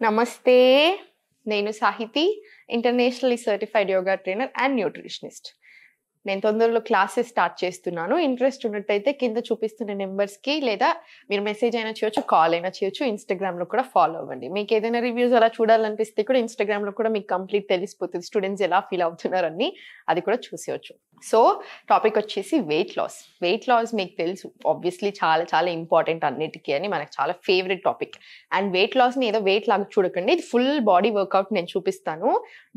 నమస్తే. నేను Sahithi, internationally certified yoga trainer and nutritionist. నేను తొందరలో క్లాసెస్ స్టార్ట్ చేస్తున్నాను. ఇంట్రెస్ట్ ఉన్నట్టయితే కింద చూపిస్తున్న నెంబర్స్కి లేదా మీరు మెసేజ్ అయినా చేయొచ్చు, కాల్ అయినా చేయొచ్చు. ఇన్స్టాగ్రామ్లో కూడా ఫాలో అవ్వండి. మీకు ఏదైనా రివ్యూస్ అలా చూడాలనిపిస్తే కూడా ఇన్స్టాగ్రామ్లో కూడా మీకు కంప్లీట్ తెలిసిపోతుంది, స్టూడెంట్స్ ఎలా ఫీల్ అవుతున్నారని. అది కూడా చూసేయచ్చు. సో టాపిక్ వచ్చేసి వెయిట్ లాస్. వెయిట్ లాస్ మీకు తెలుసు ఆబ్వియస్లీ చాలా చాలా ఇంపార్టెంట్ అన్నిటికీ అని, మనకు చాలా ఫేవరెట్ టాపిక్. అండ్ వెయిట్ లాస్ని ఏదో వెయిట్ లాగా చూడకండి, ఇది ఫుల్ బాడీ వర్కౌట్ నేను చూపిస్తాను.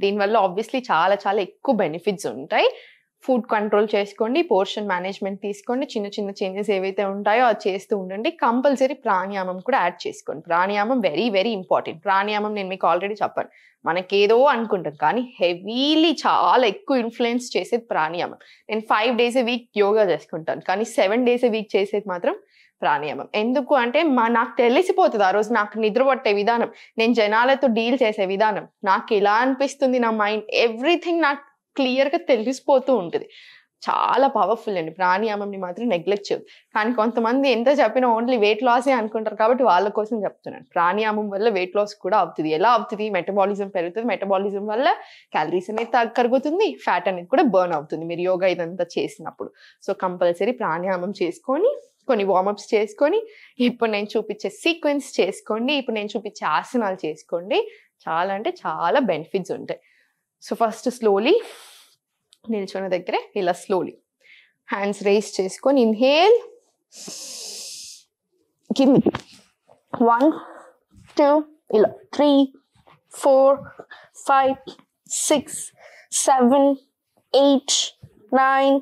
దీనివల్ల ఆబ్వియస్లీ చాలా చాలా ఎక్కువ బెనిఫిట్స్ ఉంటాయి. ఫుడ్ కంట్రోల్ చేసుకోండి, పోర్షన్ మేనేజ్మెంట్ తీసుకోండి, చిన్న చిన్న చేంజెస్ ఏవైతే ఉంటాయో అది చేస్తూ ఉండండి. కంపల్సరీ ప్రాణాయామం కూడా యాడ్ చేసుకోండి. ప్రాణాయామం వెరీ వెరీ ఇంపార్టెంట్. ప్రాణాయామం నేను మీకు ఆల్రెడీ చెప్పాను, మనకేదో అనుకుంటాం కానీ హెవీలీ చాలా ఎక్కువ ఇన్ఫ్లుయెన్స్ చేసేది ప్రాణాయామం. నేను 5 days a week యోగా చేసుకుంటాను, కానీ 7 days a week చేసేది మాత్రం ప్రాణాయామం. ఎందుకు అంటే నాకు తెలిసిపోతుంది ఆ రోజు నాకు నిద్ర పట్టే విధానం, నేను జనాలతో డీల్ చేసే విధానం, నాకు ఎలా అనిపిస్తుంది, నా మైండ్ ఎవ్రీథింగ్ నాకు క్లియర్గా తెలిసిపోతూ ఉంటుంది. చాలా పవర్ఫుల్ అండి. ప్రాణాయామంని మాత్రం నెగ్లెక్ట్ చేయదు. కానీ కొంతమంది ఎంత చెప్పినా ఓన్లీ వెయిట్ లాసే అనుకుంటారు, కాబట్టి వాళ్ళ కోసం చెప్తున్నాను. ప్రాణాయామం వల్ల వెయిట్ లాస్ కూడా అవుతుంది. ఎలా అవుతుంది? మెటబాలిజం పెరుగుతుంది, మెటబాలిజం వల్ల క్యాలరీస్ అనేది కరుగుతుంది, ఫ్యాట్ అనేది కూడా బర్న్ అవుతుంది మీరు యోగా ఇదంతా చేసినప్పుడు. సో కంపల్సరీ ప్రాణాయామం చేసుకొని, కొన్ని వార్మప్స్ చేసుకొని, ఇప్పుడు నేను చూపించే సీక్వెన్స్ చేసుకోండి, ఇప్పుడు నేను చూపించే ఆసనాలు చేసుకోండి. చాలా అంటే చాలా బెనిఫిట్స్ ఉంటాయి. సో ఫస్ట్ స్లోలీ నిల్చున్న దగ్గరే ఇలా స్లోలీ హ్యాండ్స్ రేస్ చేసుకొని ఇన్హేల్, కింది 1 2 ఇలా 3 4 5 6 7 8 9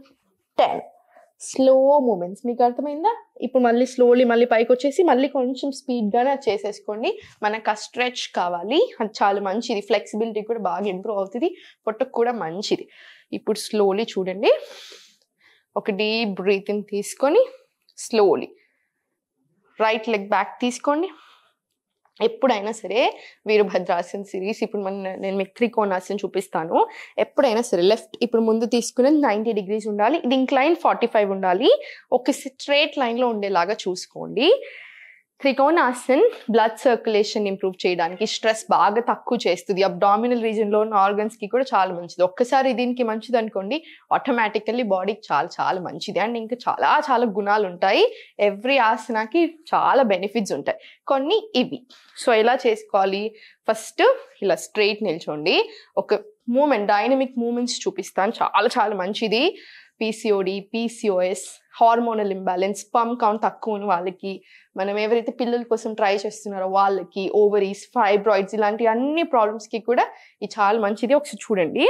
10 స్లో మూమెంట్స్. మీకు అర్థమైందా? ఇప్పుడు మళ్ళీ స్లోలీ మళ్ళీ పైకి వచ్చేసి మళ్ళీ కొంచెం స్పీడ్గానే అది చేసేసుకోండి. మనకు ఆ స్ట్రెచ్ కావాలి, అది చాలా మంచిది. ఫ్లెక్సిబిలిటీ కూడా బాగా ఇంప్రూవ్ అవుతుంది, పొట్టకు కూడా మంచిది. ఇప్పుడు స్లోలీ చూడండి, ఒక డీప్ బ్రీతింగ్ తీసుకొని స్లోలీ రైట్ లెగ్ బ్యాక్ తీసుకోండి. ఎప్పుడైనా సరే వీరభద్రాసన్ సిరీస్, ఇప్పుడు నేను మీకు త్రికోణాసన్ చూపిస్తాను. ఎప్పుడైనా సరే లెఫ్ట్ ఇప్పుడు ముందు తీసుకునేది 90 degrees ఉండాలి, ఇది ఇంక్లైన్ 45 ఉండాలి. ఒక స్ట్రేట్ లైన్లో ఉండేలాగా చూసుకోండి. త్రికోణాసన్ బ్లడ్ సర్క్యులేషన్ ఇంప్రూవ్ చేయడానికి, స్ట్రెస్ బాగా తక్కువ చేస్తుంది, అబ్డామినల్ రీజన్లో ఉన్న ఆర్గన్స్కి కూడా చాలా మంచిది. ఒక్కసారి దీనికి మంచిది అనుకోండి, ఆటోమేటికల్లీ బాడీకి చాలా చాలా మంచిది. అండ్ ఇంకా చాలా చాలా గుణాలు ఉంటాయి. ఎవ్రీ ఆసనాకి చాలా బెనిఫిట్స్ ఉంటాయి. కొన్ని ఇవి. సో ఎలా చేసుకోవాలి? ఫస్ట్ ఇలా స్ట్రైట్ నిల్చోండి. ఒక మూమెంట్, డైనమిక్ మూమెంట్స్ చూపిస్తాను, చాలా చాలా మంచిది. PCOD, PCOS, hormonal imbalance, sperm count తక్కువ ఉన్న వాళ్ళకి, మనం ఎవరైతే పిల్లల కోసం ట్రై చేస్తున్నారో వాళ్ళకి, ఓవరీస్, ఫైబ్రాయిడ్స్, ఇలాంటి అన్ని ప్రాబ్లమ్స్కి కూడా ఇది చాలా మంచిది. ఒకసారి చూడండి,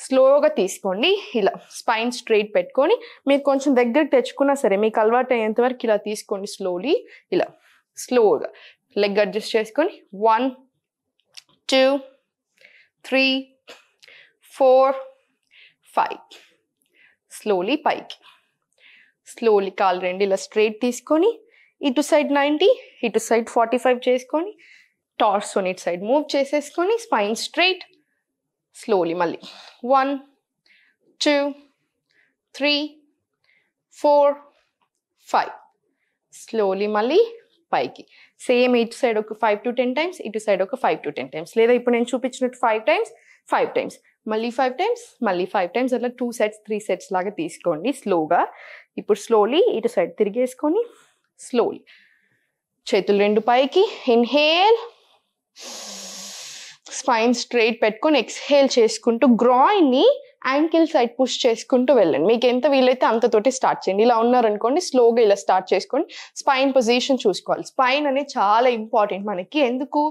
స్లోగా తీసుకోండి. ఇలా స్పైన్ స్ట్రైట్ పెట్టుకొని, మీరు కొంచెం దగ్గరికి తెచ్చుకున్నా సరే మీకు అలవాటు అయ్యేంత వరకు ఇలా తీసుకోండి. స్లోలీ ఇలా స్లోగా లెగ్ అడ్జస్ట్ చేసుకొని 1 2 3 4 5 స్లోలీ పైకి. స్లోలీ కాలు రెండు ఇలా స్ట్రైట్ తీసుకొని, ఇటు సైడ్ 90, ఇటు సైడ్ 45 చేసుకొని, టార్సోని ఇటు సైడ్ మూవ్ చేసేసుకొని, స్పైన్ స్ట్రైట్. స్లోలీ మళ్ళీ 1 2 3 4 5 స్లోలీ మళ్ళీ పైకి. సేమ్ ఇటు సైడ్ ఒక 5 to 10 times, ఇటు సైడ్ ఒక 5 to 10 times, లేదా ఇప్పుడు నేను చూపించినట్టు 5 times 5 times, మళ్ళీ 5 times, మళ్ళీ 5 times, అట్లా 2 sets 3 sets లాగా తీసుకోండి స్లోగా. ఇప్పుడు స్లోలీ ఇటు సైడ్ తిరిగేసుకొని స్లోలీ చేతులు రెండు పైకి. ఇన్హేల్, స్పైన్ స్ట్రైట్ పెట్టుకొని ఎక్స్హేల్ చేసుకుంటూ గ్రాయిన్ని యాంకిల్ సైడ్ పుష్ చేసుకుంటూ వెళ్ళండి. మీకు ఎంత వీలైతే అంతతోటి స్టార్ట్ చేయండి. ఇలా ఉన్నారనుకోండి, స్లోగా ఇలా స్టార్ట్ చేసుకోండి. స్పైన్ పొజిషన్ చూసుకోవాలి. స్పైన్ అనేది చాలా ఇంపార్టెంట్ మనకి. ఎందుకు?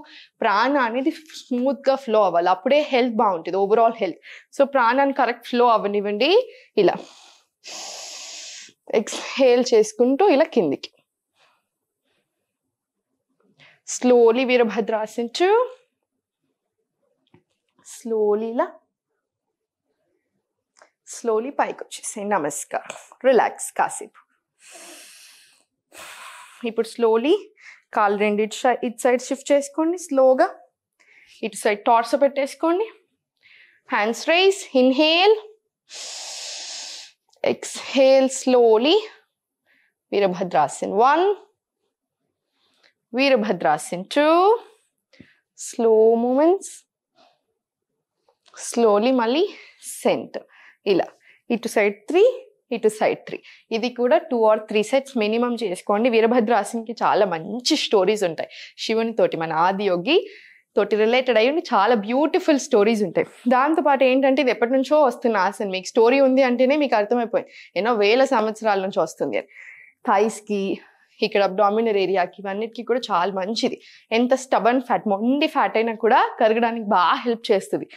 ప్రాణ అనేది స్మూత్గా ఫ్లో అవ్వాలి, అప్పుడే హెల్త్ బాగుంటుంది, ఓవరాల్ హెల్త్. సో ప్రాణాన్ని కరెక్ట్ ఫ్లో అవ్వనివ్వండి. ఇలా ఎక్స్హేల్ చేసుకుంటూ ఇలా కిందికి స్లోలీ వీరభద్రాసన్ 2. స్లోలీ ఇలా స్లోలీ పైకి వచ్చేసి నమస్కారం, రిలాక్స్ కాసేపు. ఇప్పుడు స్లోలీ కాలు రెండు ఇటు సైడ్ షిఫ్ట్ చేసుకోండి. స్లోగా ఇటు సైడ్ టార్సో పెట్టేసుకోండి. Hands raise, inhale, exhale slowly. Virabhadrasana 1, Virabhadrasana 2, slow movements, slowly మళ్ళీ సెంటర్. ఇలా ఇటు సైడ్ 3, ఇటు సైడ్ 3. ఇది కూడా 2 or 3 sets మినిమం చేసుకోండి. వీరభద్రాసన్కి చాలా మంచి స్టోరీస్ ఉంటాయి. శివుని తోటి మన ఆదియోగి తోటి రిలేటెడ్ అయ్యి చాలా బ్యూటిఫుల్ స్టోరీస్ ఉంటాయి. దాంతోపాటు ఏంటంటే ఇది ఎప్పటి నుంచో వస్తున్న ఆసన్. మీకు స్టోరీ ఉంది అంటేనే మీకు అర్థమైపోయింది ఎన్నో వేల సంవత్సరాల నుంచి వస్తుంది అని. థైస్కి, ఇక్కడ అబ్డామినల్ ఏరియాకి, ఇవన్నిటికీ కూడా చాలా మంచిది. ఎంత స్టబన్ ఫ్యాట్, మొండి ఫ్యాట్ అయినా కూడా కరగడానికి బాగా హెల్ప్ చేస్తుంది.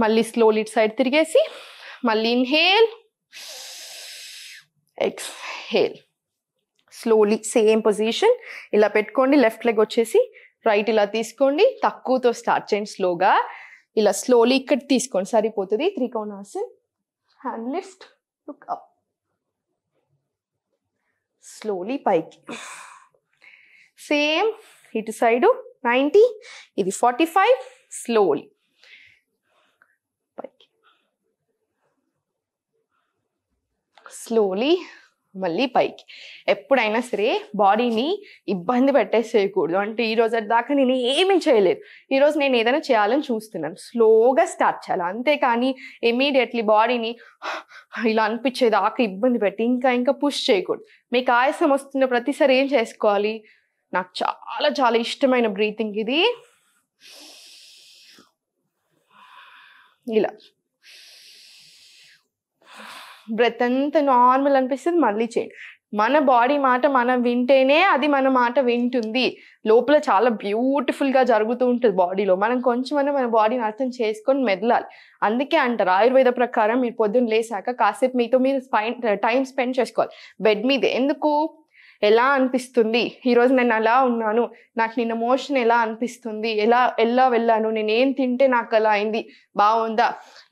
మళ్ళీ స్లోలీ ఇటు సైడ్ తిరిగేసి మళ్ళీ inhale, exhale. Slowly same position ఇలా పెట్టుకోండి. లెఫ్ట్ లెగ్ వచ్చేసి రైట్ ఇలా తీసుకోండి. తక్కువతో స్టార్ట్ చేయండి స్లోగా. ఇలా స్లోలీ ఇక్కడ తీసుకోండి సరిపోతుంది. Trikonasana. Hand lift, look up. Slowly పైకి. సేమ్ ఇటు సైడు 90, ఇది 45. స్లోలీ పైకి, స్లోలీ మళ్ళీ పైకి. ఎప్పుడైనా సరే బాడీని ఇబ్బంది పెట్టేసేయకూడదు. అంటే ఈ రోజు దాకా నేను ఏమీ చేయలేదు, ఈరోజు నేను ఏదైనా చేయాలని చూస్తున్నాను, స్లోగా స్టార్ట్ చేయాలి. అంతేకాని ఇమీడియట్లీ బాడీని ఇలా అనిపించేదాకా ఇబ్బంది పెట్టి ఇంకా ఇంకా పుష్ చేయకూడదు. మీకు ఆయాసం వస్తున్న ప్రతిసారి ఏం చేసుకోవాలి? నాకు చాలా చాలా ఇష్టమైన బ్రీతింగ్ ఇది. ఇలా బ్రెత్ అంతా నార్మల్ అనిపిస్తుంది, మళ్ళీ చేయండి. మన బాడీ మాట మనం వింటేనే అది మన మాట వింటుంది. లోపల చాలా బ్యూటిఫుల్గా జరుగుతూ ఉంటుంది బాడీలో. మనం కొంచెమైనా మన బాడీని అర్థం చేసుకొని మెదలాలి. అందుకే అంటారు ఆయుర్వేద ప్రకారం మీరు పొద్దున్న లేసాక కాసేపు మీతో మీరు టైం స్పెండ్ చేసుకోవాలి బెడ్ మీద. ఎందుకు? ఎలా అనిపిస్తుంది ఈరోజు, నేను అలా ఉన్నాను, నాకు నిన్న మోషన్ ఎలా అనిపిస్తుంది, ఎలా వెళ్ళాను, నేను ఏం తింటే నాకు అలా అయింది, బాగుందా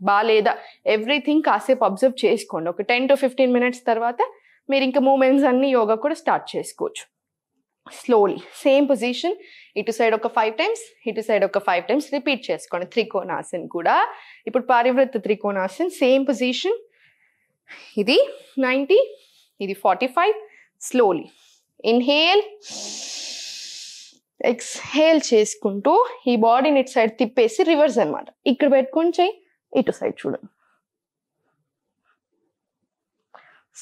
బాగాలేదా, ఎవ్రీథింగ్ కాసేపు అబ్జర్వ్ చేసుకోండి. ఒక 10 to 15 minutes తర్వాత మీరు ఇంకా మూమెంట్స్ అన్ని యోగా కూడా స్టార్ట్ చేసుకోవచ్చు. స్లోలీ సేమ్ పొజిషన్, ఇటు సైడ్ ఒక 5 times, ఇటు సైడ్ ఒక 5 times రిపీట్ చేసుకోండి. త్రికోణాసన్ కూడా. ఇప్పుడు పారివృత్త త్రికోణాసన్ సేమ్ పొజిషన్. ఇది 90, ఇది 45. స్లోలీ ఇన్హేల్, ఎక్స్హేల్ చేసుకుంటూ ఈ బాడీని ఇటు సైడ్ తిప్పేసి రివర్స్ అనమాట. ఇక్కడ పెట్టుకొని చేయి, ఇటు సైడ్ చూడండి.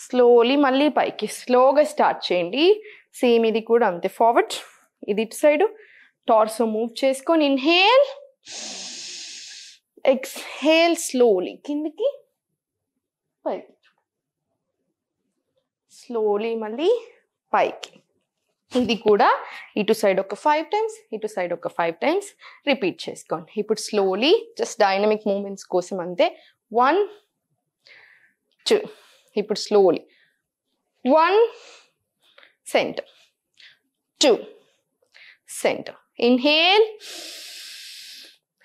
స్లోలీ మళ్ళీ పైకి స్లోగా స్టార్ట్ చేయండి. సేమ్ ఇది కూడా అంతే. ఫార్వర్డ్, ఇది ఇటు సైడ్ టార్సో మూవ్ చేసుకొని ఇన్హేల్, ఎక్స్హేల్. స్లోలీ కిందికి పైకి, స్లోలీ మళ్ళీ పైకి. ఇది కూడా ఇటు సైడ్ ఒక 5 times, ఇటు సైడ్ ఒక 5 times రిపీట్ చేసుకోండి. ఇప్పుడు స్లోలీ జస్ట్ డైనమిక్ మూమెంట్స్ కోసం అంతే. 1, 2. ఇప్పుడు slowly 1 centre, 2 centre. Inhale,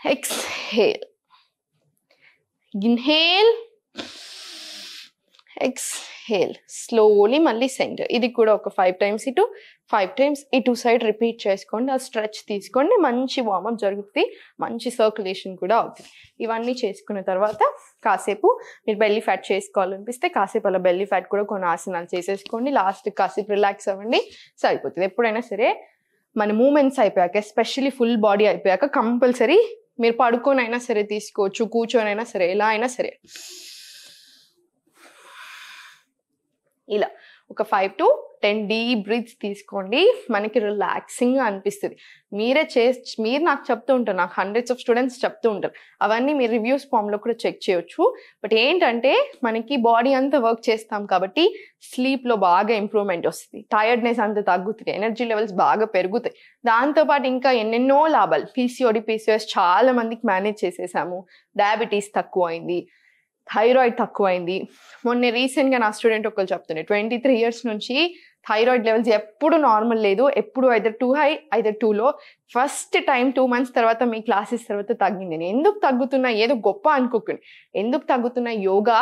exhale, inhale, exhale. Slowly మళ్ళీ సెంటర్. ఇది కూడా ఒక 5 times ఇటు, 5 times ఇటు సైడ్ రిపీట్ చేసుకోండి. ఆ స్ట్రెచ్ తీసుకోండి, మంచి వార్మప్ జరుగుతుంది, మంచి సర్క్యులేషన్ కూడా అవుతుంది. ఇవన్నీ చేసుకున్న తర్వాత కాసేపు మీరు బెల్లీ ఫ్యాట్ చేసుకోవాలనిపిస్తే కాసేపు అలా బెల్లీ ఫ్యాట్ కూడా కొన్ని ఆసనాలు చేసేసుకోండి. లాస్ట్ కాసేపు రిలాక్స్ అవ్వండి, సరిపోతుంది. ఎప్పుడైనా సరే మన మూమెంట్స్ అయిపోయాక, ఎస్పెషల్లీ ఫుల్ బాడీ అయిపోయాక కంపల్సరీ మీరు పడుకొని అయినా సరే తీసుకోవచ్చు, కూర్చొని అయినా సరే, ఎలా అయినా సరే ఇలా ఒక 5 to 10 డీప్ బ్రీత్స్ తీసుకోండి. మనకి రిలాక్సింగ్గా అనిపిస్తుంది. మీరు నాకు చెప్తూ ఉంటారు, నాకు hundreds of students చెప్తూ ఉంటారు. అవన్నీ మీరు రివ్యూస్ ఫామ్లో కూడా చెక్ చేయొచ్చు. బట్ ఏంటంటే మనకి బాడీ అంతా వర్క్ చేస్తాం కాబట్టి స్లీప్లో బాగా ఇంప్రూవ్మెంట్ వస్తుంది, టైర్డ్నెస్ అంతా తగ్గుతుంది, ఎనర్జీ లెవెల్స్ బాగా పెరుగుతాయి. దాంతోపాటు ఇంకా ఎన్నెన్నో లాభాలు. PCOD, PCOS చాలా మందికి మేనేజ్ చేసేసాము. డయాబెటీస్ తక్కువ అయింది, థైరాయిడ్ తక్కువైంది. మొన్న రీసెంట్గా నా స్టూడెంట్ ఒకళ్ళు చెప్తుండే 23 years నుంచి థైరాయిడ్ లెవెల్స్ ఎప్పుడు నార్మల్ లేదు, ఎప్పుడు either too high either too low. First time 2 months తర్వాత మీ క్లాసెస్ తర్వాత తగ్గింది. నేను ఎందుకు తగ్గుతున్నా ఏదో గొప్ప అనుకోకండి, ఎందుకు తగ్గుతున్నా యోగా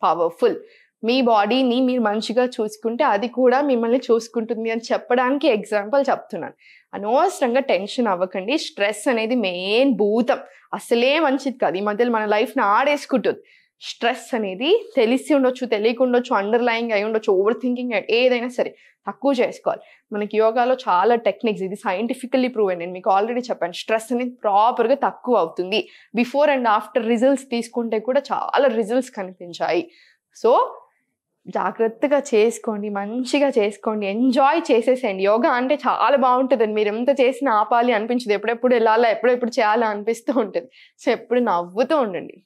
పవర్ఫుల్. మీ బాడీని మీరు మంచిగా చూసుకుంటే అది కూడా మిమ్మల్ని చూసుకుంటుంది అని చెప్పడానికి ఎగ్జాంపుల్ చెప్తున్నాను. అనవసరంగా టెన్షన్ అవ్వకండి. స్ట్రెస్ అనేది మెయిన్ భూతం, అసలే మంచిది కాదు. ఈ మధ్యలో మన లైఫ్ని ఆడేసుకుంటుంది. స్ట్రెస్ అనేది తెలిసి ఉండొచ్చు, తెలియకుండొచ్చు, అండర్లయింగ్ అయి ఉండొచ్చు, ఓవర్ థింకింగ్, ఏదైనా సరే తక్కువ చేసుకోవాలి. మనకి యోగాలో చాలా టెక్నిక్స్, ఇది సైంటిఫికల్లీ ప్రూవెన్. నేను మీకు ఆల్రెడీ చెప్పాను, స్ట్రెస్ అనేది ప్రాపర్గా తక్కువ అవుతుంది. బిఫోర్ అండ్ ఆఫ్టర్ రిజల్ట్స్ తీసుకుంటే కూడా చాలా రిజల్ట్స్ కనిపించాయి. సో జాగ్రత్తగా చేసుకోండి, మంచిగా చేసుకోండి, ఎంజాయ్ చేసేసేయండి. యోగా అంటే చాలా బాగుంటుందండి. మీరు ఎంత చేసినా ఆపాలి అనిపించదు, ఎప్పుడెప్పుడు వెళ్ళాలా, ఎప్పుడెప్పుడు చేయాలా అనిపిస్తూ ఉంటుంది. సో ఎప్పుడు నవ్వుతూ ఉండండి.